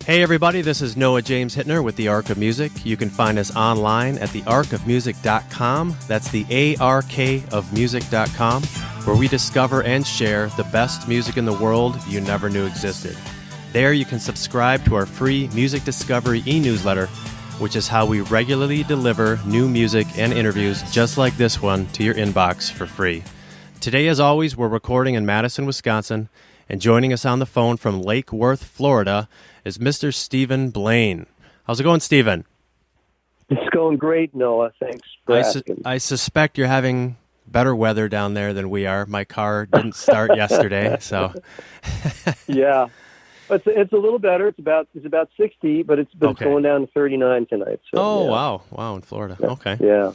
Hey everybody, this is Noah James Hittner with The Ark of Music. You can find us online at thearkofmusic.com. That's the A-R-K of music.com, where we discover and share the best music in the world you never knew existed. There you can subscribe to our free Music Discovery e-newsletter, which is how we regularly deliver new music and interviews just like this one to your inbox for free. Today, as always, we're recording in Madison, Wisconsin, and joining us on the phone from Lake Worth, Florida, is Mr. Stephen Blane. How's it going, Stephen? It's going great, Noah. Thanks for asking. I suspect you're having better weather down there than we are. My car didn't start yesterday, so... Yeah. It's a little better. It's about 60, but it's going down to 39 tonight. So, yeah. Wow, in Florida. Okay. Yeah.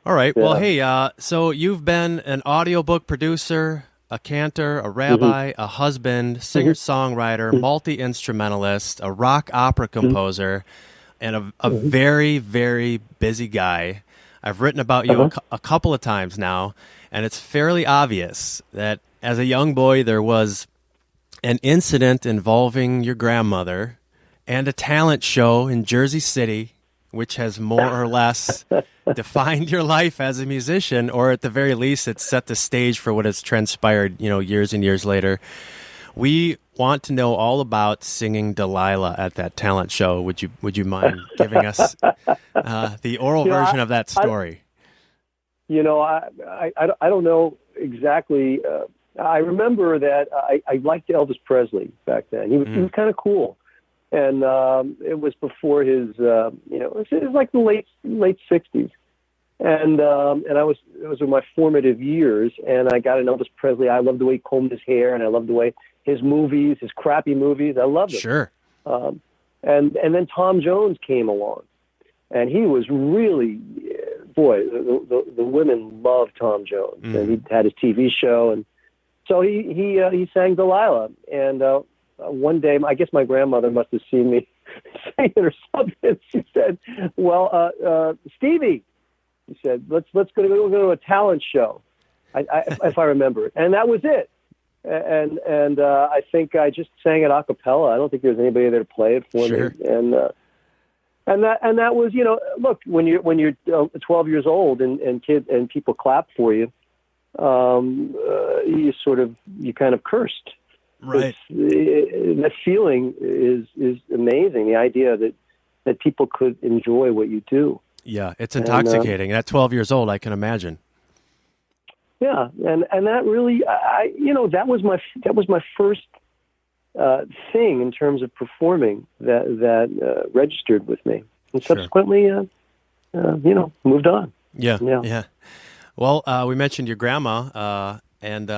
All right. Yeah. Well, hey, so you've been an audiobook producer, a cantor, a rabbi, a husband, singer-songwriter, multi-instrumentalist, a rock opera composer, and a very, very busy guy. I've written about you a couple of times now, and it's fairly obvious that as a young boy there was an incident involving your grandmother and a talent show in Jersey City, which has more or less defined your life as a musician, or at the very least, it's set the stage for what has transpired, years and years later. We want to know all about singing Delilah at that talent show. Would you mind giving us the oral version of that story? I don't know exactly. I remember that I liked Elvis Presley back then. He was kind of cool. And it was before his, it was like the late 60s. And it was in my formative years, and I got an Elvis Presley. I loved the way he combed his hair, and I loved the way his crappy movies, I loved them. Sure. And then Tom Jones came along, and he was really, boy, the women loved Tom Jones, and he had his TV show, and so he sang Delilah, and one day, I guess my grandmother must have seen me singing or something. She said, "Well, Stevie," she said, "let's go to a talent show," if I remember it, and that was it. And I think I just sang it a cappella. I don't think there was anybody there to play it for me. And that was, look, when you're 12 years old and people clap for you, you kind of cursed. Right. That feeling is amazing. The idea that people could enjoy what you do. Yeah, it's intoxicating. At 12 years old, I can imagine. Yeah, and that really, that was my first thing in terms of performing that registered with me, and subsequently, moved on. Yeah. Well, we mentioned your grandma. And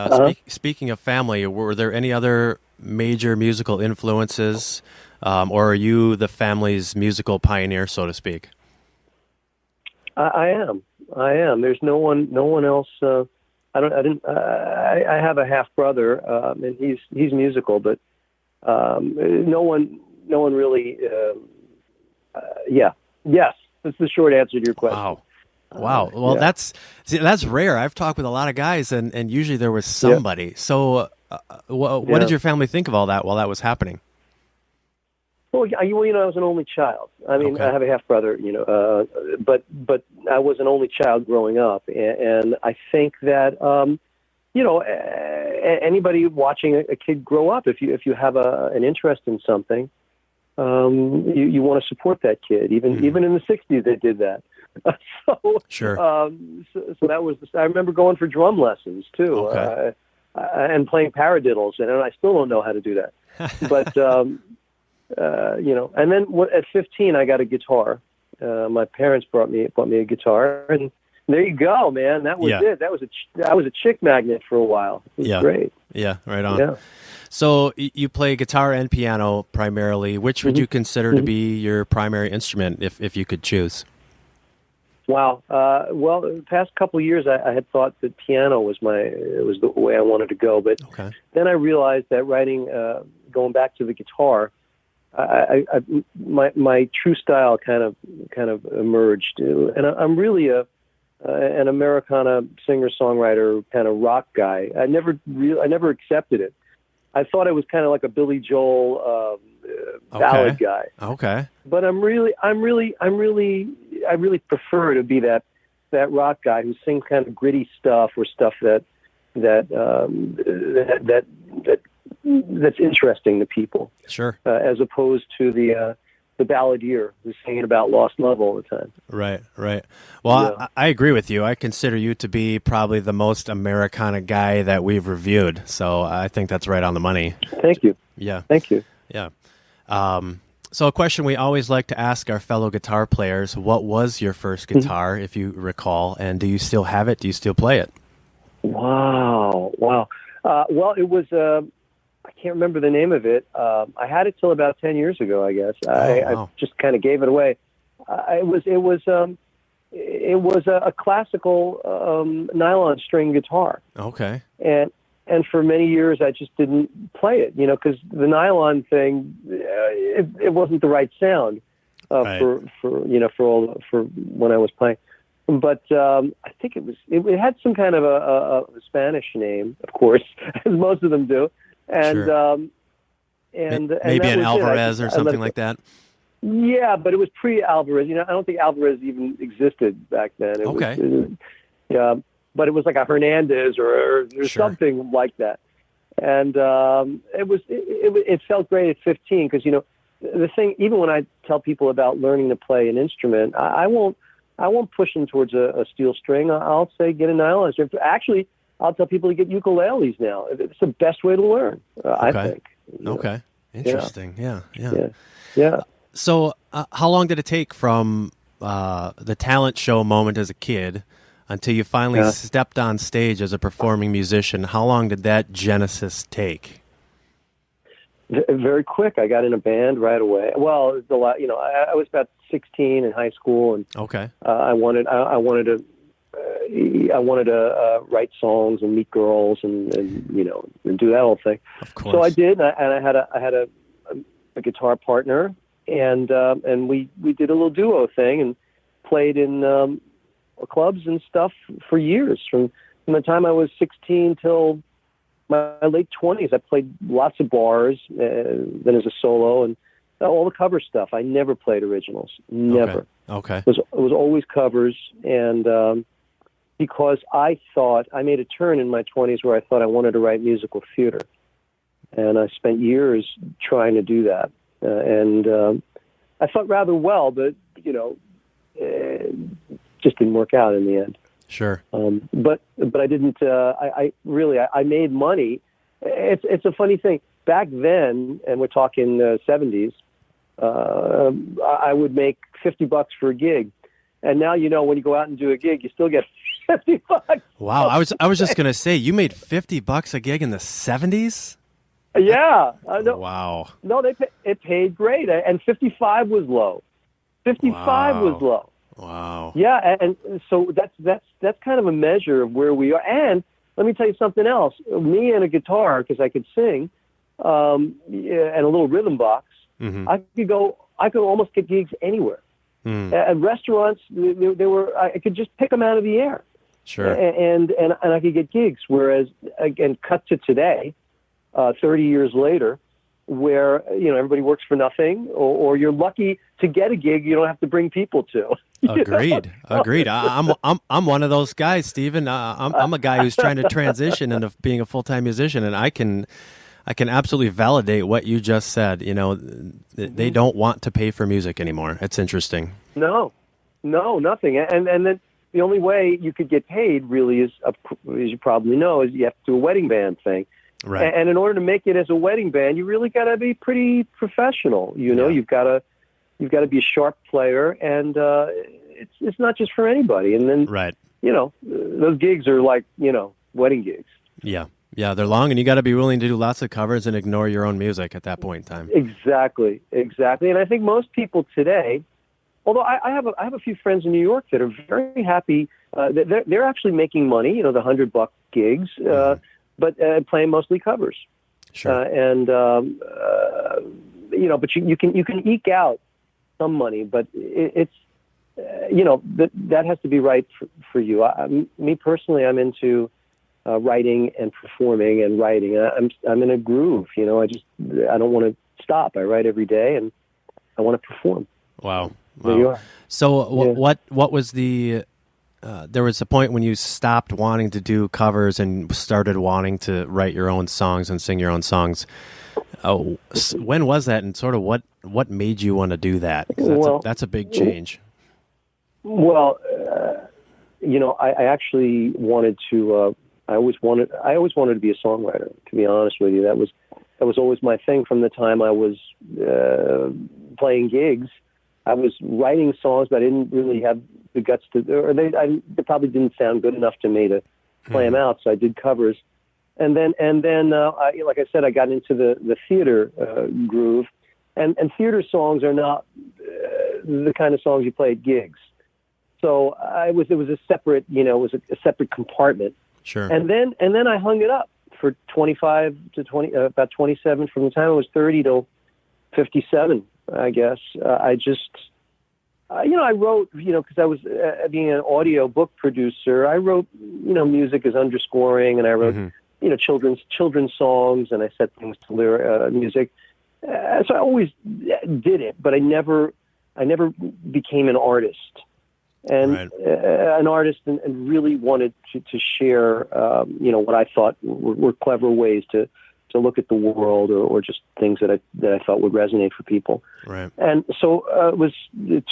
speaking of family, were there any other major musical influences, or are you the family's musical pioneer, so to speak? I am. There's no one else. I have a half brother, and he's musical, but no one really. Yes, that's the short answer to your question. Wow. Well, that's rare. I've talked with a lot of guys, and usually there was somebody. Yeah. So what did your family think of all that while that was happening? Well, I was an only child. I mean, I have a half brother, but I was an only child growing up, and I think that anybody watching a kid grow up, if you have an interest in something, you want to support that kid. Even in the '60s, they did that. Sure. So that was. I remember going for drum lessons too, and playing paradiddles, and I still don't know how to do that. But and then at 15, I got a guitar. My parents bought me a guitar, and there you go, man. That was it. That was a chick magnet for a while. It was great. Yeah, right on. Yeah. So you play guitar and piano primarily. Which would you consider to be your primary instrument, if you could choose? Wow. Well, the past couple of years, I had thought that piano was the way I wanted to go, but then I realized that going back to the guitar, my true style kind of emerged, and I'm really an Americana singer-songwriter kind of rock guy. I never accepted it, I thought I was kind of like a Billy Joel ballad guy. Okay. But I really prefer to be that rock guy who sings kind of gritty stuff or stuff that's interesting to people. Sure. As opposed to the balladeer who's singing about lost love all the time. Right. Well, I agree with you. I consider you to be probably the most Americana guy that we've reviewed. So I think that's right on the money. Thank you. Yeah. Thank you. Yeah. So a question we always like to ask our fellow guitar players: what was your first guitar, if you recall, and do you still have it? Do you still play it? Wow. Well, it was. I can't remember the name of it. I had it till about 10 years ago, I guess. I just kind of gave it away. It was a classical nylon string guitar. Okay. And for many years, I just didn't play it, because the nylon thing, it wasn't the right sound for when I was playing. But I think it had some kind of a Spanish name, of course, as most of them do. And sure. and maybe that an was Alvarez or something like that. Yeah, but it was pre-Alvarez. I don't think Alvarez even existed back then. But it was like a Hernandez or sure. something like that. And it felt great at 15 because the thing. Even when I tell people about learning to play an instrument, I won't push them towards a steel string. I'll say get a nylon string. Actually, I'll tell people to get ukuleles now. It's the best way to learn, I think. Okay. Interesting. Yeah. So how long did it take from the talent show moment as a kid until you finally stepped on stage as a performing musician? How long did that genesis take? Very quick. I got in a band right away. Well, I was about 16 in high school, and I wanted to write songs and meet girls and do that whole thing. Of course. So I did, and I had a guitar partner, and we did a little duo thing and played in clubs and stuff for years. From the time I was 16 till my late 20s, I played lots of bars, then as a solo, and all the cover stuff. I never played originals. Never. Okay. It was always covers, and because I made a turn in my 20s where I thought I wanted to write musical theater, and I spent years trying to do that, and I thought rather well, but it just didn't work out in the end. Sure. But I didn't. I made money. It's a funny thing. Back then, and we're talking 70s, I would make $50 for a gig, and now when you go out and do a gig, you still get $50. Wow, I was just gonna say, you made $50 a gig in the 70s. Yeah. No, wow. No, it paid great, and 55 was low. 55 was low. Wow. Yeah, and so that's kind of a measure of where we are. And let me tell you something else. Me and a guitar, because I could sing, and a little rhythm box, I could almost get gigs anywhere. At restaurants, I could just pick them out of the air. Sure. And I could get gigs. Whereas, again, cut to today, 30 years later, where everybody works for nothing, or you're lucky to get a gig you don't have to bring people to. Agreed. I'm one of those guys, Stephen. I'm a guy who's trying to transition into being a full-time musician, and I can absolutely validate what you just said. They don't want to pay for music anymore. It's interesting. No, nothing. And then the only way you could get paid really is, as you probably know, is you have to do a wedding band thing. Right. And in order to make it as a wedding band, you really got to be pretty professional. You've got to be a sharp player, and it's not just for anybody. And then right. Those gigs are like wedding gigs. Yeah, they're long, and you got to be willing to do lots of covers and ignore your own music at that point in time. Exactly. And I think most people today, although I have a few friends in New York that are very happy. They're actually making money. The $100 gigs. But playing mostly covers. Sure. But you can eke out some money, but it's that has to be right for you. Me personally, I'm into writing and performing and writing. I'm in a groove, you know. I don't want to stop. I write every day, and I want to perform. Wow. There you are. So what was the? There was a point when you stopped wanting to do covers and started wanting to write your own songs and sing your own songs. Oh, when was that, and sort of what made you want to do that? 'Cause that's a big change. Well, you know, I actually wanted to. I always wanted to be a songwriter. To be honest with you, that was always my thing from the time I was playing gigs. I was writing songs, but I didn't really have the guts to, or they probably didn't sound good enough to me to play them out. So I did covers, and then like I said, I got into the theater groove, and theater songs are not the kind of songs you play at gigs. So it was a separate, you know, it was a separate compartment. Sure. And then I hung it up for 25 to 20, about 27, from the time I was 30 till 57, I guess. I just, you know, I wrote, you know, because I was being an audio book producer, I wrote, you know, music as underscoring, and I wrote, you know, children's songs, and I set things to music. So I always did it, but I never became an artist. And an artist, and really wanted to share, you know, what I thought were clever ways to look at the world, or just things that I thought would resonate for people. Right. And so it was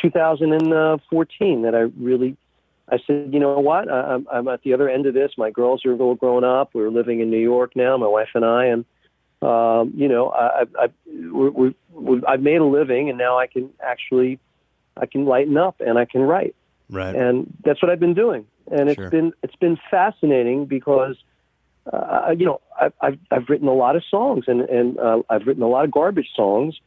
2014 that I said, you know what, I'm at the other end of this. My girls are all grown up. We're living in New York now, my wife and I, and you know, I've made a living, and now I can lighten up and I can write. Right. And that's what I've been doing. And it's been fascinating because, you know, I've written a lot of songs, and I've written a lot of garbage songs,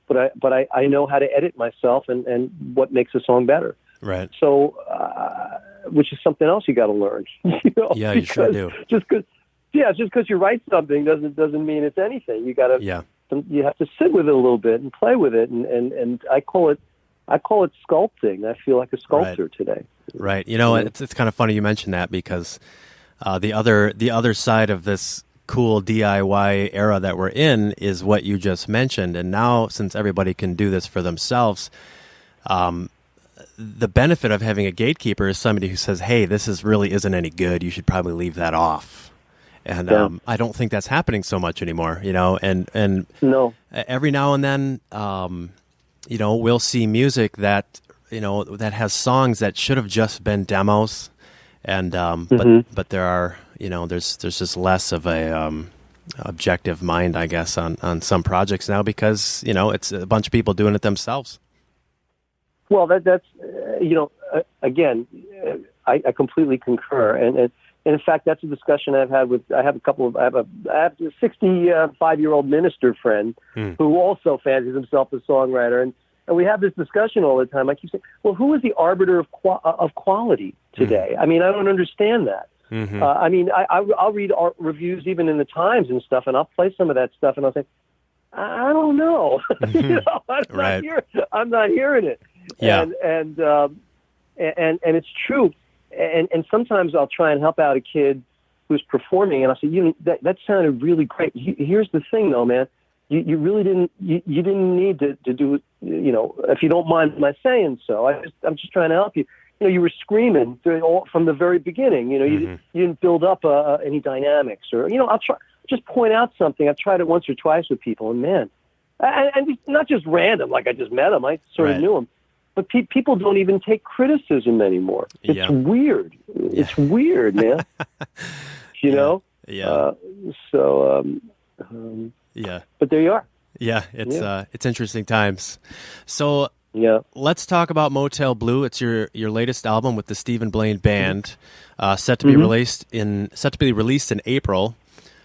but I know how to edit myself and what makes a song better. Right. So, which is something else you got to learn. You know? Yeah, you sure do. Just because you write something doesn't mean it's anything. You got to. Yeah. You have to sit with it a little bit and play with it, and I call it sculpting. I feel like a sculptor today. Right. You know, it's kind of funny you mentioned that, because the other side of this cool DIY era that we're in is what you just mentioned. And now, since everybody can do this for themselves, the benefit of having a gatekeeper is somebody who says, "Hey, this really isn't any good. You should probably leave that off." And I don't think that's happening so much anymore. You know, and no, every now and then. You know, we'll see music that, you know, that has songs that should have just been demos, and but there are, you know, there's just less of a objective mind, I guess, on some projects now, because, you know, it's a bunch of people doing it themselves. Well, that's you know, again, I completely concur, and in fact, that's a discussion I've had with. I have a 65-year-old minister friend who also fancies himself a songwriter, and we have this discussion all the time. I keep saying, "Well, who is the arbiter of quality today?" I mean, I don't understand that. I mean, I'll read art reviews even in the Times and stuff, and I'll play some of that stuff, and I'll say, "I don't know." You know, I'm not hearing it. Yeah. And it's true. And sometimes I'll try and help out a kid who's performing, and I'll say, "You know, that sounded really great. Here's the thing, though, man. You really didn't. You didn't need to do it. You know, if you don't mind my saying so. I'm just trying to help you. You know, you were screaming from the very beginning. You know, you didn't build up any dynamics, or, you know, I'll just point out something. I've tried it once or twice with people, and man, and not just random, like I just met them. I sort of knew them. But people don't even take criticism anymore. It's weird. It's weird, man. You know? Yeah. Yeah. But there you are. Yeah, it's interesting times. So let's talk about Motel Blue. It's your latest album with the Stephen Blane Band, set to be released in April.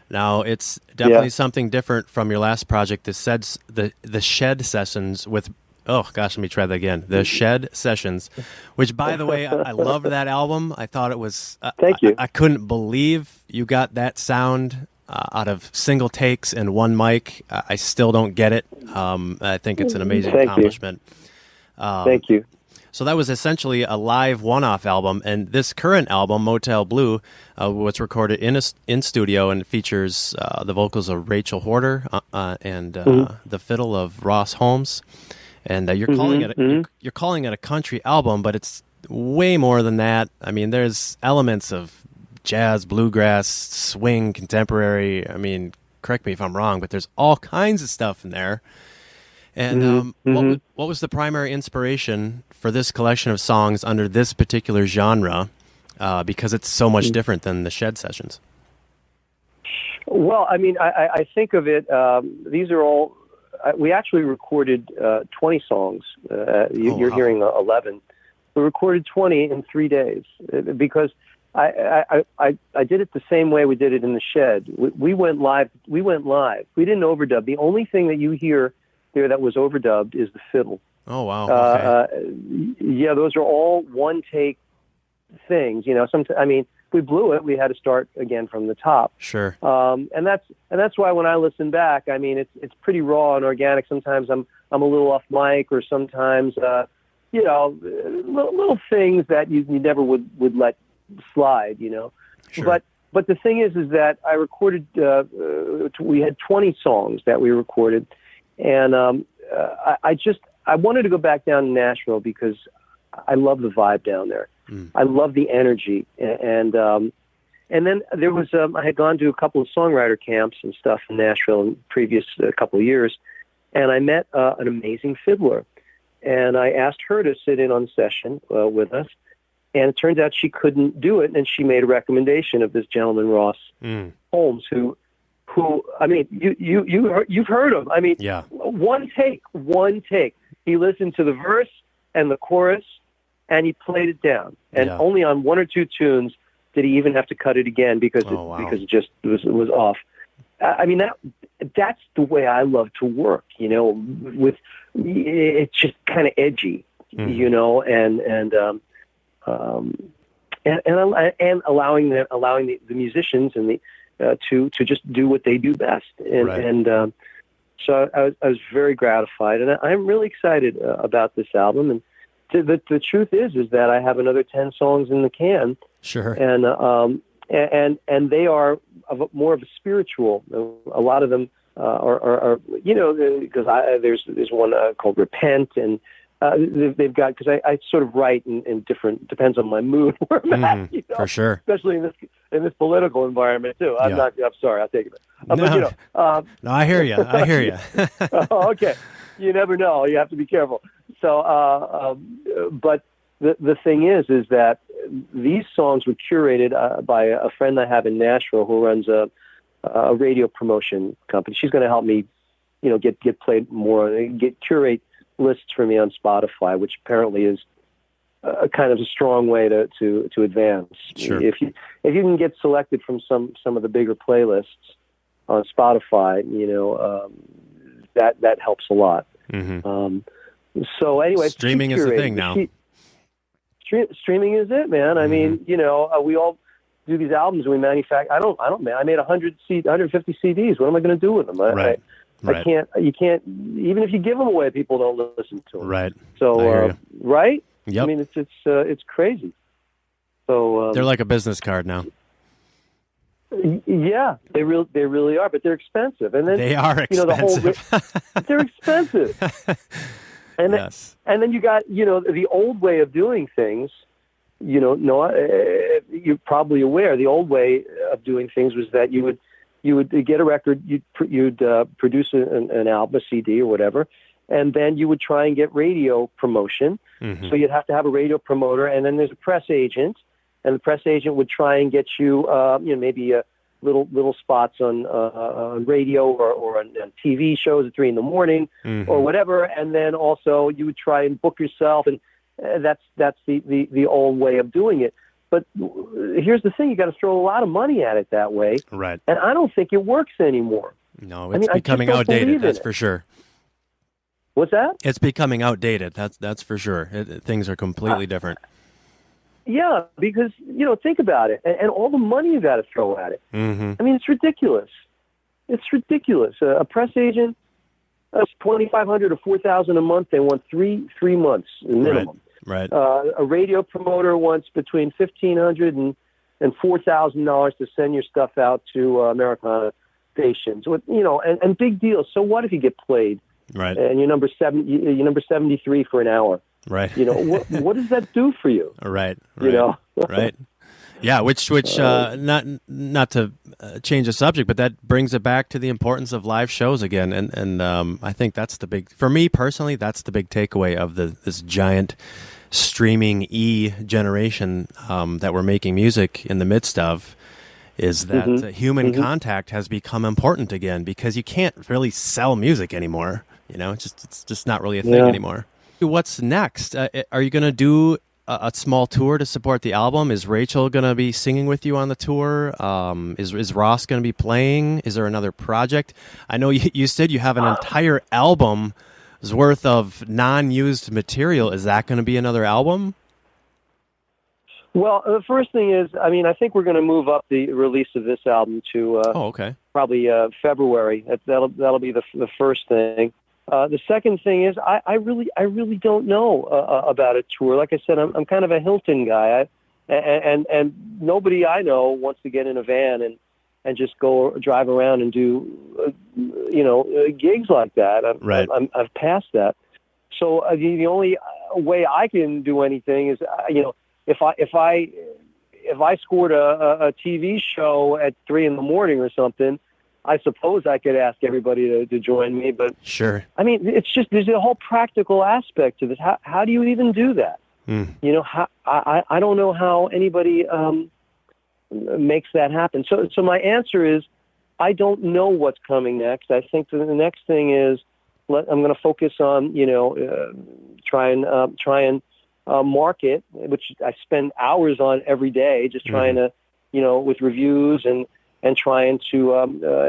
Now, it's definitely something different from your last project, the Shed Sessions with. Oh, gosh, let me try that again. The Shed Sessions, which, by the way, I loved that album. I thought it was... Thank you. I couldn't believe you got that sound out of single takes and one mic. I still don't get it. I think it's an amazing accomplishment. Thank you. So that was essentially a live one-off album, and this current album, Motel Blue, was recorded in studio and features the vocals of Rachel Horder and the fiddle of Ross Holmes. And you're calling it a country album, but it's way more than that. I mean, there's elements of jazz, bluegrass, swing, contemporary. I mean, correct me if I'm wrong, but there's all kinds of stuff in there. And what was the primary inspiration for this collection of songs under this particular genre? Because it's so much different than the Shed sessions. Well, I mean, I think of it. These are all. We actually recorded 20 songs. You're hearing 11. We recorded 20 in 3 days because I did it the same way we did it in the Shed. We went live. We didn't overdub. The only thing that you hear there that was overdubbed is the fiddle. Oh, wow. Okay. Yeah, those are all one take things. You know, I mean, if we blew it, we had to start again from the top. Sure. And that's why when I listen back, I mean, it's pretty raw and organic. Sometimes I'm a little off mic, or sometimes you know, little things that you never would let slide. You know. Sure. But the thing is that I recorded. We had 20 songs that we recorded. And I wanted to go back down to Nashville because I love the vibe down there. I love the energy. And then there was, I had gone to a couple of songwriter camps and stuff in Nashville in the previous couple of years. And I met an amazing fiddler. And I asked her to sit in on the session with us. And it turns out she couldn't do it. And she made a recommendation of this gentleman, Ross Holmes, who I mean, you've heard him. I mean, yeah. One take. He listened to the verse and the chorus, and he played it down. And only on one or two tunes did he even have to cut it again because it just was off. I mean, that's the way I love to work. You know, with it's just kind of edgy. You know, and allowing the musicians and the to just do what they do best, and so I was very gratified, and I'm really excited about this album. And the truth is that I have another 10 songs in the can. Sure. And they are more of a spiritual. A lot of them are you know, because there's one called Repent, and they've got, because I sort of write in different, depends on my mood where I'm at, you know? For sure, especially in this political environment too. I'm sorry, I'll take it. No, but, you know, no, I hear you. Oh, okay, you never know. You have to be careful. So, but the thing is that these songs were curated by a friend I have in Nashville who runs a radio promotion company. She's going to help me, you know, get played more, curate lists for me on Spotify, which apparently is a kind of a strong way to advance. Sure. If you can get selected from some of the bigger playlists on Spotify, you know, that helps a lot. So anyway, streaming is the thing now. Streaming is it, man. I mean, you know, we all do these albums and we manufacture. I don't, man. I made 150 CDs. What am I going to do with them? Right. I can't, you can't, even if you give them away, people don't listen to them. Right. So, right? Yep. I mean, it's crazy. So, they're like a business card now. Yeah, they really are, but they're expensive. And then they are expensive. They're expensive. And then, and then you got, you know, the old way of doing things. You know, Noah, you're probably aware. The old way of doing things was that you would get a record, you'd produce an album, a CD or whatever, and then you would try and get radio promotion. So you'd have to have a radio promoter, and then there's a press agent, and the press agent would try and get you, you know, maybe little spots on radio or on TV shows at 3 a.m. or whatever, and then also you would try and book yourself, and that's the old way of doing it. But here's the thing: you got to throw a lot of money at it that way, right? And I don't think it works anymore. No, it's becoming outdated. That's for sure. What's that? It's becoming outdated. That's for sure. Things are completely different. Yeah, because, you know, think about it, and all the money you got to throw at it. I mean, it's ridiculous. It's ridiculous. A press agent, $2,500 or $4,000 a month. They want three months minimum. Right. A radio promoter wants between $1,500 and $4,000 to send your stuff out to Americana stations. And big deal. So what if you get played? Right. And you're number 73 for an hour. Right. What does that do for you? Right. Right. Yeah, which not to change the subject, but that brings it back to the importance of live shows again, and I think that's for me personally, that's the big takeaway of this giant streaming generation that we're making music in the midst of, is that human contact has become important again, because you can't really sell music anymore. It's just not really a thing anymore. What's next? Are you going to do a small tour to support the album? Is Rachel going to be singing with you on the tour? Is Ross going to be playing? Is there another project? I know you said you have an entire album's worth of non-used material. Is that going to be another album? Well, the first thing is, I think we're going to move up the release of this album to probably February. That'll be the first thing. The second thing is, I really don't know about a tour. Like I said, I'm kind of a Hilton guy, and nobody I know wants to get in a van and just go drive around and do gigs like that. I've passed that. So the only way I can do anything is if I scored a TV show at 3 a.m. or something, I suppose I could ask everybody to join me, but sure. It's just, there's a whole practical aspect to this. How do you even do that? I don't know how anybody makes that happen. So my answer is, I don't know what's coming next. I think the next thing is, I'm going to focus on, try and market, which I spend hours on every day, just trying to, with reviews and trying to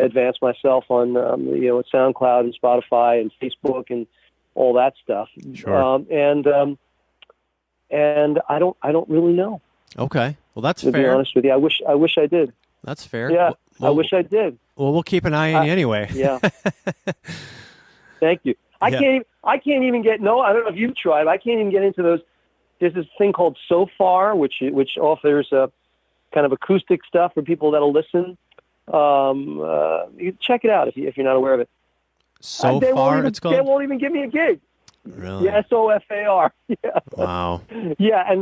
advance myself on SoundCloud and Spotify and Facebook and all that stuff. Sure. And I don't really know. Okay, well that's fair. To be honest with you, I wish I did. That's fair. Yeah, I wish I did. Well, we'll keep an eye on you anyway. Yeah. Thank you. I can't even get. No, I don't know if you've tried. I can't even get into those. There's this thing called So Far, which offers kind of acoustic stuff for people that'll listen. You check it out if you're not aware of it. So Far, it's called? They won't even give me a gig. Really? Yeah, SOFAR. Yeah. Wow. Yeah, and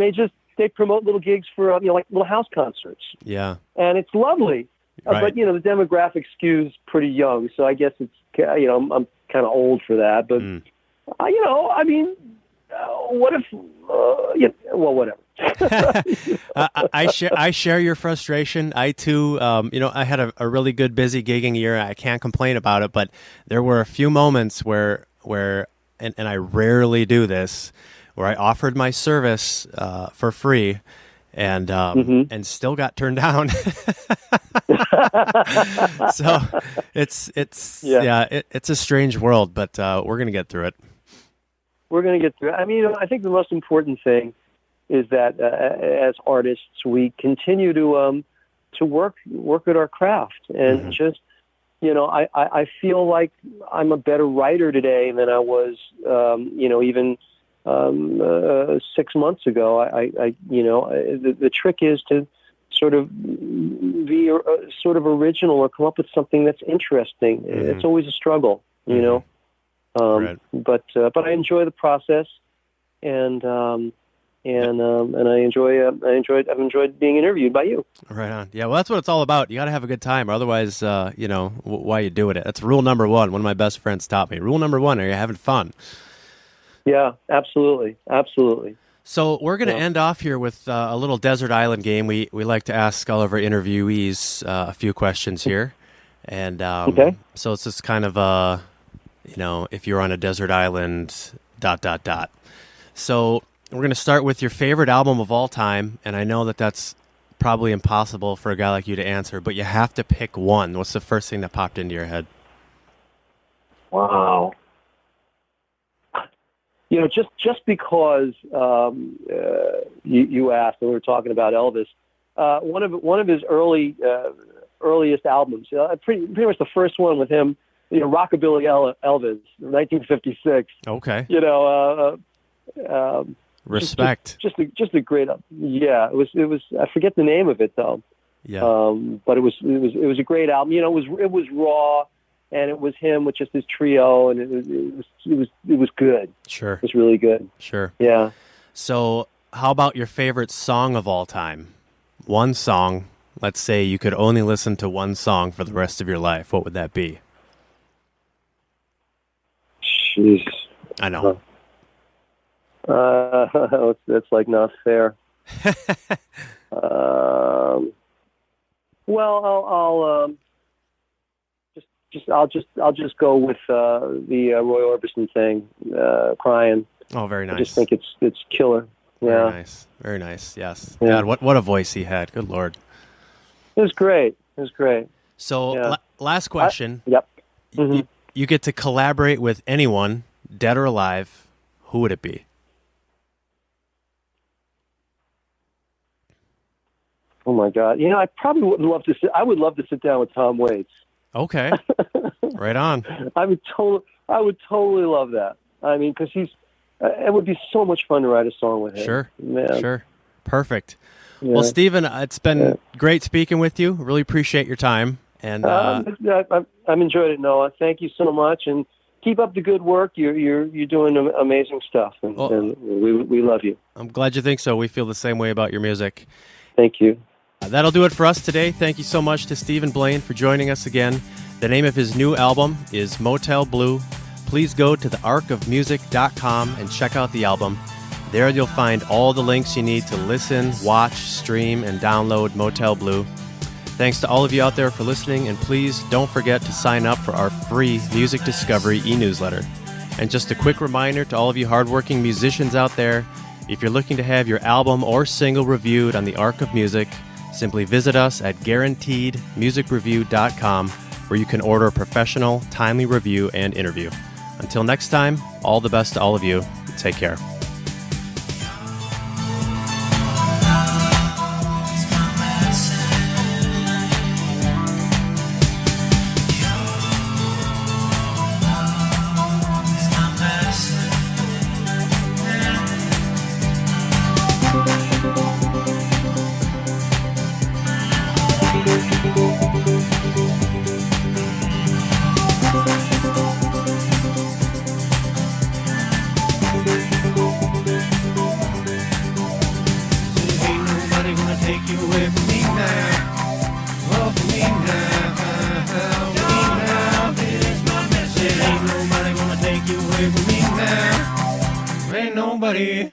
they promote little gigs for like little house concerts. Yeah. And it's lovely. Right. But the demographic skews pretty young, so I guess it's I'm kind of old for that. But what if? Well, whatever. I share your frustration. I too, I had a really good busy gigging year. I can't complain about it, but there were a few moments where and I rarely do this, where I offered my service for free, and still got turned down. So it's a strange world, but we're gonna get through it. We're gonna get through it. I think the most important thing is that as artists, we continue to work at our craft and just, I feel like I'm a better writer today than I was, even 6 months ago. The trick is to sort of be sort of original or come up with something that's interesting. It's always a struggle, Right. But I enjoy the process, and I've enjoyed being interviewed by you. Right on. Yeah, well, that's what it's all about. You got to have a good time. Otherwise, why you doing it? That's rule number one. One of my best friends taught me. Rule number one, are you having fun? Yeah, absolutely. Absolutely. So we're going to end off here with a little desert island game. We like to ask all of our interviewees a few questions here. And okay. So it's just kind of, if you're on a desert island, ... So we're going to start with your favorite album of all time, and I know that's probably impossible for a guy like you to answer, but you have to pick one. What's the first thing that popped into your head? Wow. Just because you asked, and we were talking about Elvis, one of his earliest albums, pretty much the first one with him, Rockabilly Elvis, 1956. Okay. Respect. Just a great. Yeah, it was. I forget the name of it though. Yeah. But it was a great album. You know, it was raw, and it was him with just his trio, and it was good. Sure. It was really good. Sure. Yeah. So, how about your favorite song of all time? One song. Let's say you could only listen to one song for the rest of your life. What would that be? Jeez. I know. That's like not fair. Well, I'll just go with the Roy Orbison thing, "Crying." Oh, very nice. I just think it's killer. Yeah. Very nice. Very nice. Yes. Yeah. God, what a voice he had. Good Lord. It was great. So, Yeah. Last question. Yep. Mm-hmm. You get to collaborate with anyone, dead or alive. Who would it be? Oh my God! You know, I probably would love to. I would love to sit down with Tom Waits. Okay. Right on. I would totally love that. I mean, because it would be so much fun to write a song with him. Sure. Man. Sure. Perfect. Yeah. Well, Stephen, it's been great speaking with you. Really appreciate your time. And I've enjoyed it, Noah. Thank you so much, and keep up the good work. You're doing amazing stuff, and we love you. I'm glad you think so. We feel the same way about your music. Thank you. That'll do it for us today. Thank you so much to Stephen Blane for joining us again. The name of his new album is Motel Blue. Please go to thearcofmusic.com and check out the album. There you'll find all the links you need to listen, watch, stream, and download Motel Blue. Thanks to all of you out there for listening, and please don't forget to sign up for our free Music Discovery e-newsletter. And just a quick reminder to all of you hardworking musicians out there, if you're looking to have your album or single reviewed on the Arc of Music, simply visit us at guaranteedmusicreview.com, where you can order a professional, timely review and interview. Until next time, all the best to all of you. Take care. Ain't nobody